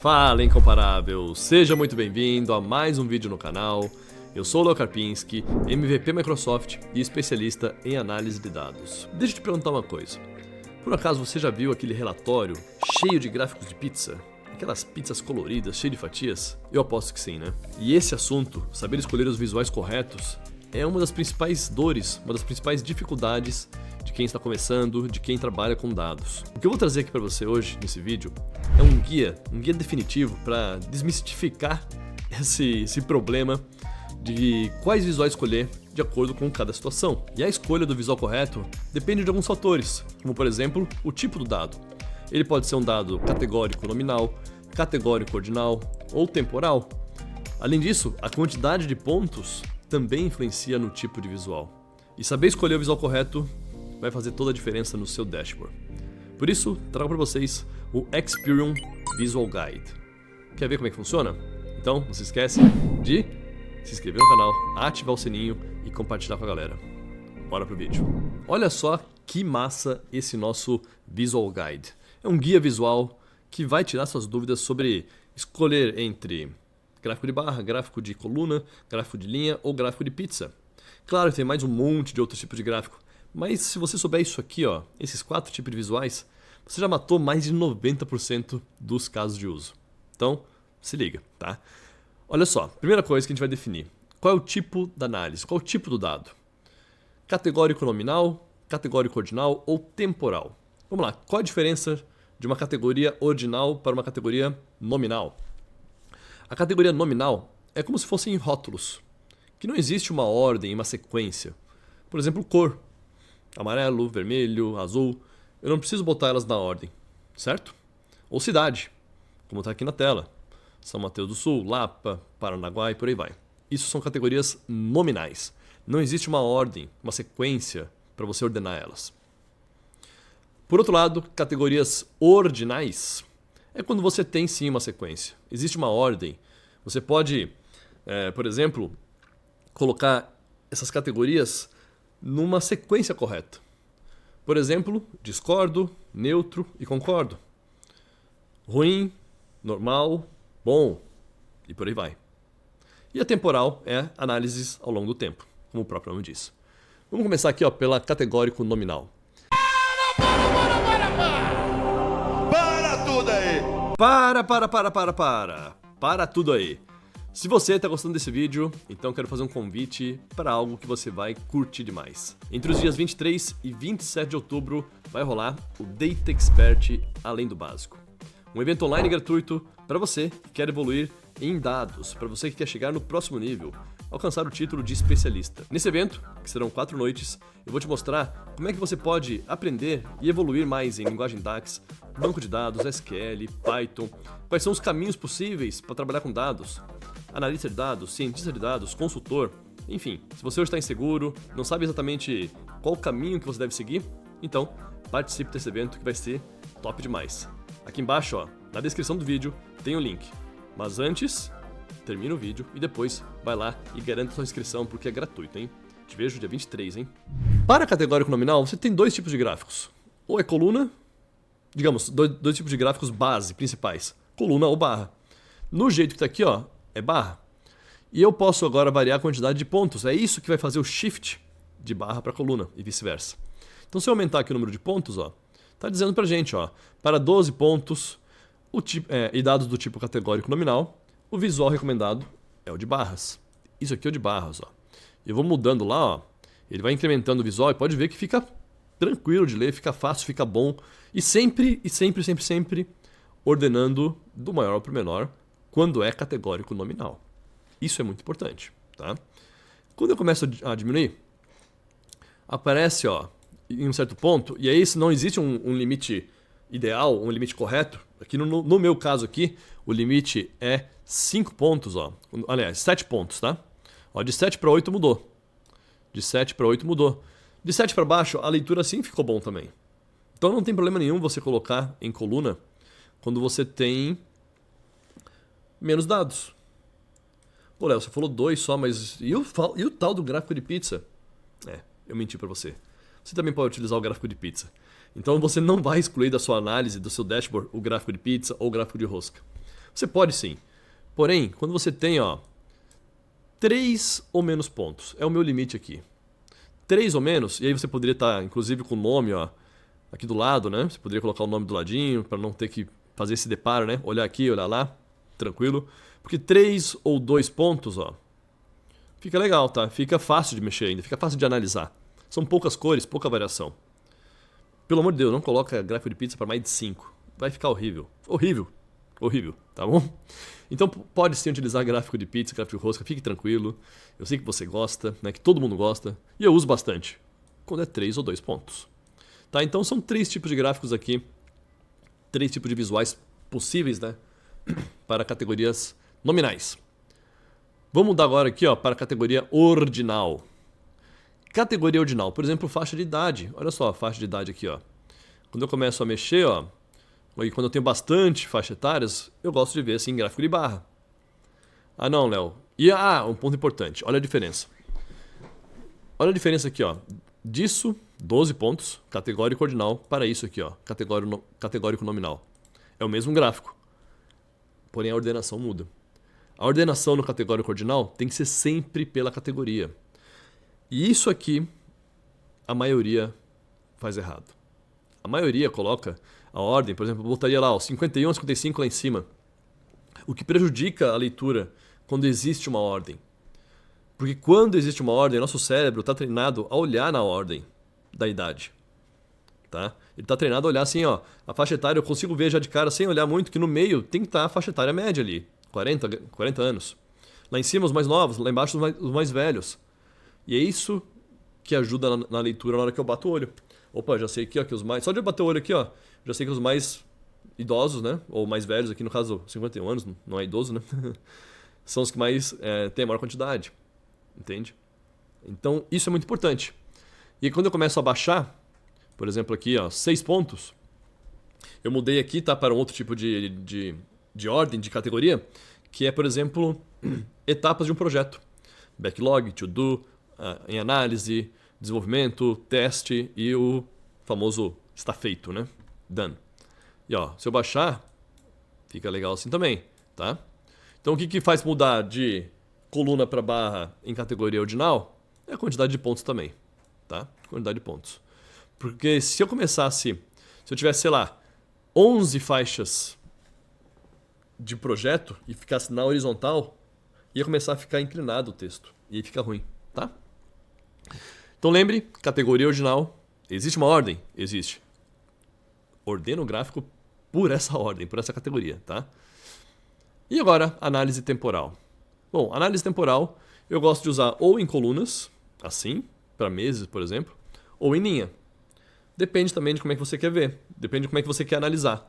Fala, incomparável! Seja muito bem-vindo a mais um vídeo no canal. Eu sou o Léo Karpinski, MVP Microsoft e especialista em análise de dados. Deixa eu te perguntar uma coisa. Por acaso você já viu aquele relatório cheio de gráficos de pizza? Aquelas pizzas coloridas, cheias de fatias? Eu aposto que sim, né? E esse assunto, saber escolher os visuais corretos, é uma das principais dores, uma das principais dificuldades de quem está começando, de quem trabalha com dados. O que eu vou trazer aqui para você hoje, nesse vídeo, é um guia definitivo para desmistificar esse problema de quais visuais escolher de acordo com cada situação. E a escolha do visual correto depende de alguns fatores, como por exemplo, o tipo do dado. Ele pode ser um dado categórico nominal, categórico ordinal ou temporal. Além disso, a quantidade de pontos também influencia no tipo de visual. E saber escolher o visual correto vai fazer toda a diferença no seu dashboard. Por isso, trago para vocês o Experian Visual Guide. Quer ver como é que funciona? Então, não se esquece de se inscrever no canal, ativar o sininho e compartilhar com a galera. Bora pro vídeo. Olha só que massa esse nosso Visual Guide. É um guia visual que vai tirar suas dúvidas sobre escolher entre gráfico de barra, gráfico de coluna, gráfico de linha ou gráfico de pizza. Claro que tem mais um monte de outros tipos de gráfico, mas se você souber isso aqui, ó, esses 4 tipos de visuais, você já matou mais de 90% dos casos de uso. Então, se liga, tá? Olha só, primeira coisa que a gente vai definir. Qual é o tipo da análise? Qual é o tipo do dado? Categórico nominal, categórico ordinal ou temporal? Vamos lá, qual a diferença de uma categoria ordinal para uma categoria nominal? A categoria nominal é como se fossem rótulos, que não existe uma ordem, uma sequência. Por exemplo, cor. Amarelo, vermelho, azul. Eu não preciso botar elas na ordem, certo? Ou cidade, como está aqui na tela. São Mateus do Sul, Lapa, Paranaguá e por aí vai. Isso são categorias nominais. Não existe uma ordem, uma sequência para você ordenar elas. Por outro lado, categorias ordinais é quando você tem sim uma sequência. Existe uma ordem. Você pode, por exemplo, colocar essas categorias numa sequência correta. Por exemplo, discordo, neutro e concordo. Ruim, normal, bom e por aí vai. E a temporal é análises ao longo do tempo, como o próprio nome diz. Vamos começar aqui pela categórico nominal. Para tudo aí! Para tudo aí. Se você está gostando desse vídeo, então quero fazer um convite para algo que você vai curtir demais. Entre os dias 23 e 27 de outubro vai rolar o Data Expert Além do Básico. Um evento online gratuito para você que quer evoluir em dados, para você que quer chegar no próximo nível, alcançar o título de especialista. Nesse evento, que serão 4 noites, eu vou te mostrar como é que você pode aprender e evoluir mais em linguagem DAX, banco de dados, SQL, Python, quais são os caminhos possíveis para trabalhar com dados, analista de dados, cientista de dados, consultor, enfim, se você hoje está inseguro, não sabe exatamente qual o caminho que você deve seguir, então participe desse evento que vai ser top demais. Aqui embaixo, na descrição do vídeo, tem o link. Mas antes, termina o vídeo e depois vai lá e garanta sua inscrição porque é gratuito, hein? Te vejo dia 23, hein? Para categórico nominal, você tem 2 tipos de gráficos. Ou é coluna, digamos, dois tipos de gráficos base, principais. Coluna ou barra. No jeito que está aqui, é barra. E eu posso agora variar a quantidade de pontos. É isso que vai fazer o shift de barra para coluna e vice-versa. Então se eu aumentar aqui o número de pontos, tá dizendo pra gente, para 12 pontos e dados do tipo categórico nominal, o visual recomendado é o de barras. Isso aqui é o de barras, Eu vou mudando lá, ele vai incrementando o visual e pode ver que fica tranquilo de ler, fica fácil, fica bom. E sempre ordenando do maior para o menor quando é categórico nominal. Isso é muito importante, tá? Quando eu começo a diminuir, aparece, em um certo ponto, e aí se não existe um limite ideal, um limite correto, aqui no meu caso aqui, o limite é 5 pontos, aliás, 7 pontos, tá? De 7 para 8 mudou. De 7 para 8 mudou. De 7 para baixo, a leitura sim ficou bom também. Então não tem problema nenhum você colocar em coluna quando você tem menos dados. Pô, Léo, você falou 2 só, mas e o tal do gráfico de pizza? Eu menti para você. Você também pode utilizar o gráfico de pizza. Então você não vai excluir da sua análise, do seu dashboard, o gráfico de pizza ou o gráfico de rosca. Você pode sim. Porém, quando você tem, 3 ou menos pontos, é o meu limite aqui. 3 ou menos, e aí você poderia estar, inclusive, com o nome, aqui do lado, né? Você poderia colocar o nome do ladinho, para não ter que fazer esse deparo, né? Olhar aqui, olhar lá, tranquilo. Porque 3 ou 2 pontos, fica legal, tá? Fica fácil de mexer ainda, fica fácil de analisar. São poucas cores, pouca variação. Pelo amor de Deus, não coloca gráfico de pizza para mais de 5. Vai ficar horrível. Horrível, tá bom? Então pode sim utilizar gráfico de pizza, gráfico de rosca, fique tranquilo. Eu sei que você gosta, né? Que todo mundo gosta. E eu uso bastante. Quando é 3 ou 2 pontos. Tá? Então são 3 tipos de gráficos aqui. 3 tipos de visuais possíveis, né? Para categorias nominais. Vamos mudar agora aqui, para a categoria ordinal. Categoria ordinal, por exemplo, faixa de idade. Olha só a faixa de idade aqui, Quando eu começo a mexer, e quando eu tenho bastante faixas etárias, eu gosto de ver assim gráfico de barra. Ah, não, Léo. E um ponto importante. Olha a diferença. Olha a diferença aqui, Disso, 12 pontos, categórico ordinal, para isso aqui, categórico nominal. É o mesmo gráfico. Porém, a ordenação muda. A ordenação no categórico ordinal tem que ser sempre pela categoria. E isso aqui, a maioria faz errado. A maioria coloca a ordem, por exemplo, eu botaria lá 51, 55 lá em cima. O que prejudica a leitura quando existe uma ordem. Porque quando existe uma ordem, nosso cérebro está treinado a olhar na ordem da idade. Tá? Ele está treinado a olhar assim, a faixa etária eu consigo ver já de cara sem olhar muito, que no meio tem que estar a faixa etária média ali, 40 anos. Lá em cima os mais novos, lá embaixo os mais velhos. E é isso que ajuda na leitura na hora que eu bato o olho. Opa, já sei aqui, que os mais... Só de eu bater o olho aqui, já sei que os mais idosos, né? Ou mais velhos aqui, no caso, 51 anos, não é idoso, né? São os que mais têm a maior quantidade. Entende? Então, isso é muito importante. E quando eu começo a baixar, por exemplo aqui, 6 pontos, eu mudei aqui, tá? Para um outro tipo de ordem, de categoria, que é, por exemplo, etapas de um projeto. Backlog, to-do, em análise, desenvolvimento, teste e o famoso está feito, né? Done. E se eu baixar, fica legal assim também, tá? Então o que faz mudar de coluna para barra em categoria ordinal é a quantidade de pontos também, tá? Quantidade de pontos. Porque se eu tivesse, sei lá, 11 faixas de projeto e ficasse na horizontal, ia começar a ficar inclinado o texto. E aí fica ruim, tá? Então lembre, categoria ordinal, existe uma ordem? Existe. Ordena o gráfico por essa ordem, por essa categoria, tá? E agora, análise temporal. Bom, análise temporal eu gosto de usar ou em colunas, assim, para meses, por exemplo, ou em linha. Depende também de como é que você quer ver, depende de como é que você quer analisar.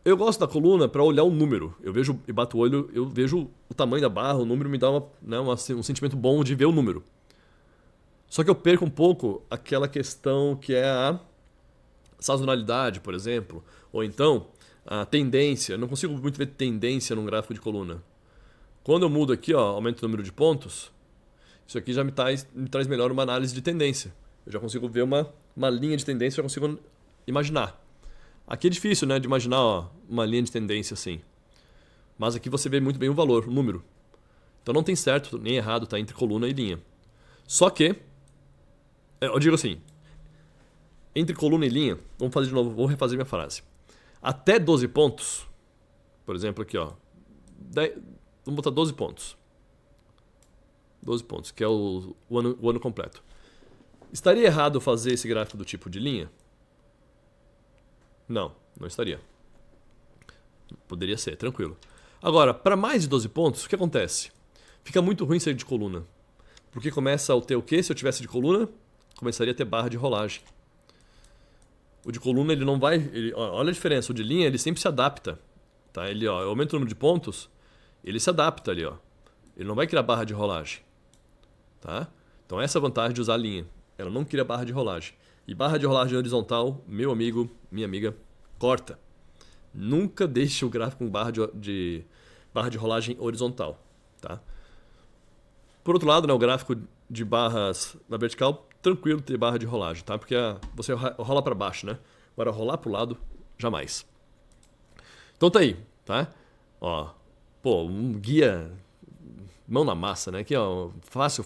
Eu gosto da coluna para olhar o número. Eu vejo e bato o olho, eu vejo o tamanho da barra, o número me dá um sentimento bom de ver o número. Só que eu perco um pouco aquela questão que é a sazonalidade, por exemplo, ou então a tendência. Eu não consigo muito ver tendência num gráfico de coluna. Quando eu mudo aqui, aumento o número de pontos, isso aqui já me traz melhor uma análise de tendência. Eu já consigo ver uma linha de tendência, já consigo imaginar. Aqui é difícil, né, de imaginar uma linha de tendência assim. Mas aqui você vê muito bem o valor, o número. Então não tem certo nem errado, tá, entre coluna e linha. Só que, eu digo assim, entre coluna e linha, vamos fazer de novo, vou refazer minha frase. Até 12 pontos, por exemplo aqui, vamos botar 12 pontos. 12 pontos, que é o ano completo. Estaria errado fazer esse gráfico do tipo de linha? Não estaria. Poderia ser, tranquilo. Agora, para mais de 12 pontos, o que acontece? Fica muito ruim ser de coluna. Porque começa a ter o quê? Se eu tivesse de coluna, começaria a ter barra de rolagem. O de coluna, ele não vai... olha a diferença. O de linha, ele sempre se adapta. Tá? Ele aumenta o número de pontos, ele se adapta ali. Ele não vai criar barra de rolagem. Tá? Então essa é a vantagem de usar a linha. Ela não cria barra de rolagem. E barra de rolagem horizontal, meu amigo, minha amiga, corta. Nunca deixe o gráfico com barra de rolagem horizontal. Tá? Por outro lado, né, o gráfico de barras na vertical, tranquilo ter barra de rolagem, tá? Porque você rola para baixo, né? Agora rolar para o lado, jamais. Então tá aí. tá? Ó, pô, um guia mão na massa, né? Aqui, ó, fácil,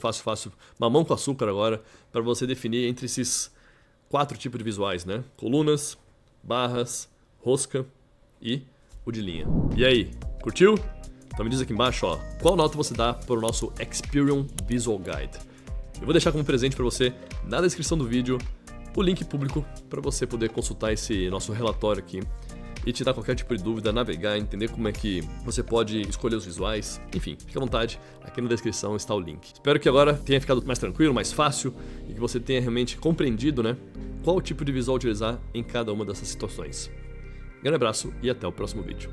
mamão com açúcar agora, para você definir entre esses 4 tipos de visuais, né? Colunas, barras, rosca e o de linha. E aí, curtiu? Então me diz aqui embaixo, ó, qual nota você dá para o nosso Experian Visual Guide. Eu vou deixar como presente para você, na descrição do vídeo, o link público para você poder consultar esse nosso relatório aqui e tirar qualquer tipo de dúvida, navegar, entender como é que você pode escolher os visuais. Enfim, fique à vontade, aqui na descrição está o link. Espero que agora tenha ficado mais tranquilo, mais fácil e que você tenha realmente compreendido, né, qual tipo de visual utilizar em cada uma dessas situações. Grande abraço e até o próximo vídeo.